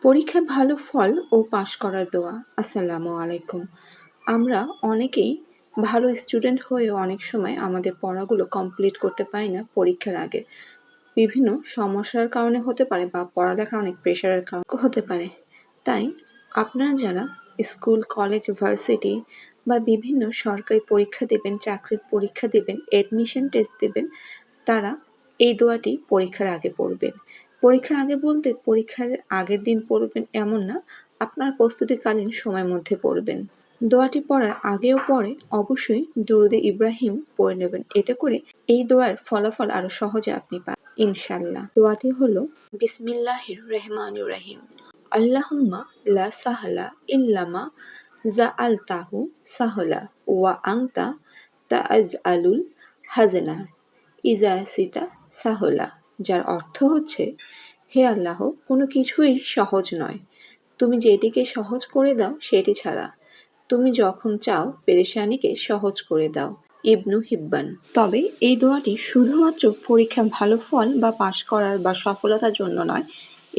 পরীক্ষায় ভালো ফল ও পাশ করার দোয়া। আসসালামু আলাইকুম। আমরা অনেকেই ভালো স্টুডেন্ট হয়েও অনেক সময় আমাদের পড়াগুলো কমপ্লিট করতে পারি না পরীক্ষার আগে। বিভিন্ন সমস্যার কারণে হতে পারে বা পড়ালেখার অনেক প্রেশারের কারণে হতে পারে। তাই আপনারা যারা স্কুল, কলেজ, ভার্সিটি বা বিভিন্ন সরকারি পরীক্ষা দেবেন, চাকরির পরীক্ষা দেবেন, অ্যাডমিশন টেস্ট দেবেন, তারা এই দোয়াটি পরীক্ষার আগে পড়বেন। পরীক্ষার আগে বলতে পরীক্ষার আগের দিন পড়বেন এমন না, আপনার প্রস্তুতিকালীন সময়ের মধ্যে পড়বেন। দোয়াটি পড়ার আগেও পরে অবশ্যই দুরূদে ইব্রাহিম পড়ে নেবেন। এতে করে এই দোয়ার ফলাফল আরো সহজে আপনি পাবেন ইনশাআল্লাহ। দোয়াটি হলো বিসমিল্লাহির রহমানির রহিম। আল্লাহুম্মা লা সাহলা ইল্লা মা জাআলতাহু সাহলা ওয়া আনতা তাআজআলুল হাজানা ইজা সিতা সাহলা, যার অর্থ হচ্ছে, হে আল্লাহ, কোনো কিছুই সহজ নয়, তুমি যেটিকে সহজ করে দাও সেটি ছাড়া, তুমি যখন চাও পেরেশানিকে সহজ করে দাও। ইবনু হিব্বান। তবে এই দোয়াটি শুধুমাত্র পরীক্ষায় ভালো ফল বা পাশ করার বা সফলতার জন্য নয়,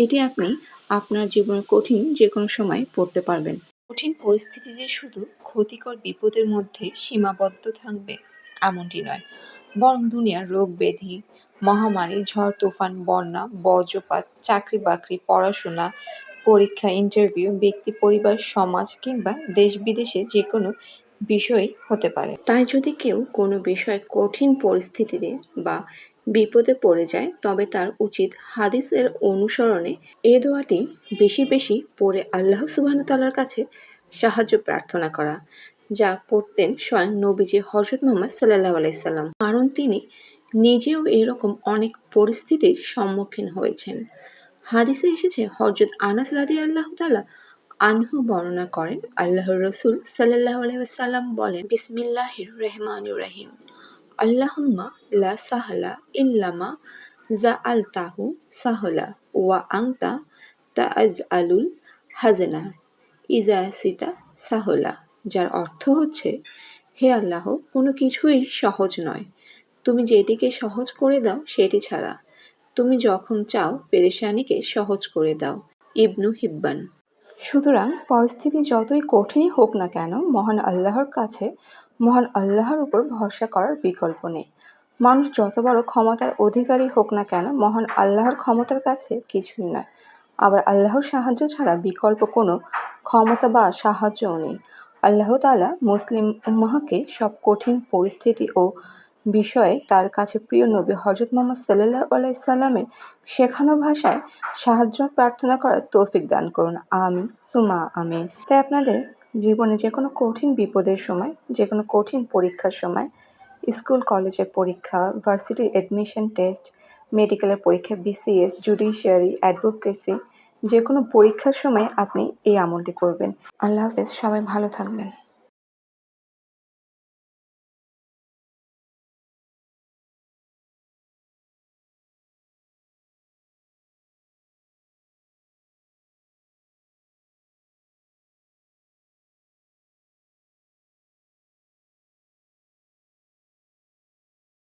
এটি আপনি আপনার জীবনের কঠিন যে কোনো সময় পড়তে পারবেন। কঠিন পরিস্থিতি যে শুধু ক্ষতিকর বিপদের মধ্যে সীমাবদ্ধ থাকবে এমনটি নয়, বরং দুনিয়ার রোগ ব্যাধি, মহামারী, ঝড় তুফান, বন্যা, বজ্রপাত, চাকরি বাকরি, পড়াশোনা, পরীক্ষা, ইন্টারভিউ, ব্যক্তি, পরিবার, সমাজ কিংবা দেশ বিদেশে যে কোনো বিষয় হতে পারে। তাই যদি কেউ কোনো বিষয়ে কঠিন পরিস্থিতিতে বা বিপদে পড়ে যায়, তবে তার উচিত হাদিসের অনুসরণে এ দোয়াটি বেশি বেশি পড়ে আল্লাহ সুবহানাহু তাআলার কাছে সাহায্য প্রার্থনা করা, যা পড়তেন স্বয়ং নবীজি হযরত মুহাম্মদ সাল্লাল্লাহু আলাইহি সাল্লাম, কারণ তিনি নিজেও এরকম অনেক পরিস্থিতির সম্মুখীন হয়েছেন। হাদিসে এসেছে, হযরত আনাস রাদিয়াল্লাহু তাআলা আনহু বর্ণনা করেন, আল্লাহর রাসূল সাল্লাল্লাহু আলাইহি ওয়াসাল্লাম বলেন, বিসমিল্লাহির রহমানির রহিম। আল্লাহুম্মা লা সাহলা ইল্লা মা জাআলতাহু সাহলা ওয়া আনতা তাআজআলুল হাজানা ইজা সিতা সাহলা, যার অর্থ হচ্ছে, হে আল্লাহ, কোনো কিছুই সহজ নয়, তুমি যেটিকে সহজ করে দাও সেটি ছাড়া, তুমি যখন চাও পেরেশানিকে সহজ করে দাও। ইবনু হিব্বান। সুতরাং পরিস্থিতি যতই কঠিনই হোক না কেন, মহান আল্লাহর উপর ভরসা করার বিকল্প নেই। মানুষ যত বড় ক্ষমতার অধিকারী হোক না কেন, মহান আল্লাহর ক্ষমতার কাছে কিছুই নয়। আবার আল্লাহর সাহায্য ছাড়া বিকল্প কোনো ক্ষমতা বা সাহায্যও নেই। আল্লাহ তাআলা মুসলিম উম্মাহকে সব কঠিন পরিস্থিতি ও বিষয়ে তার কাছে প্রিয় নবী হযরত মুহাম্মদ সাল্লাল্লাহু আলাইহি সাল্লামের শেখানো ভাষায় সাহায্য প্রার্থনা করার তৌফিক দান করুন। আমিন সুম্মা আমিন। তাই আপনাদের জীবনে যে কোনো কঠিন বিপদের সময়, যে কোনো কঠিন পরীক্ষার সময়, স্কুল কলেজের পরীক্ষা, ভার্সিটির অ্যাডমিশন টেস্ট, মেডিকেলের পরীক্ষা, বিসিএস, জুডিশিয়ারি, অ্যাডভোকেসি, যে কোনো পরীক্ষার সময় আপনি এই আমলটি করবেন। আল্লাহ হাফেজ, সবাই ভালো থাকবেন।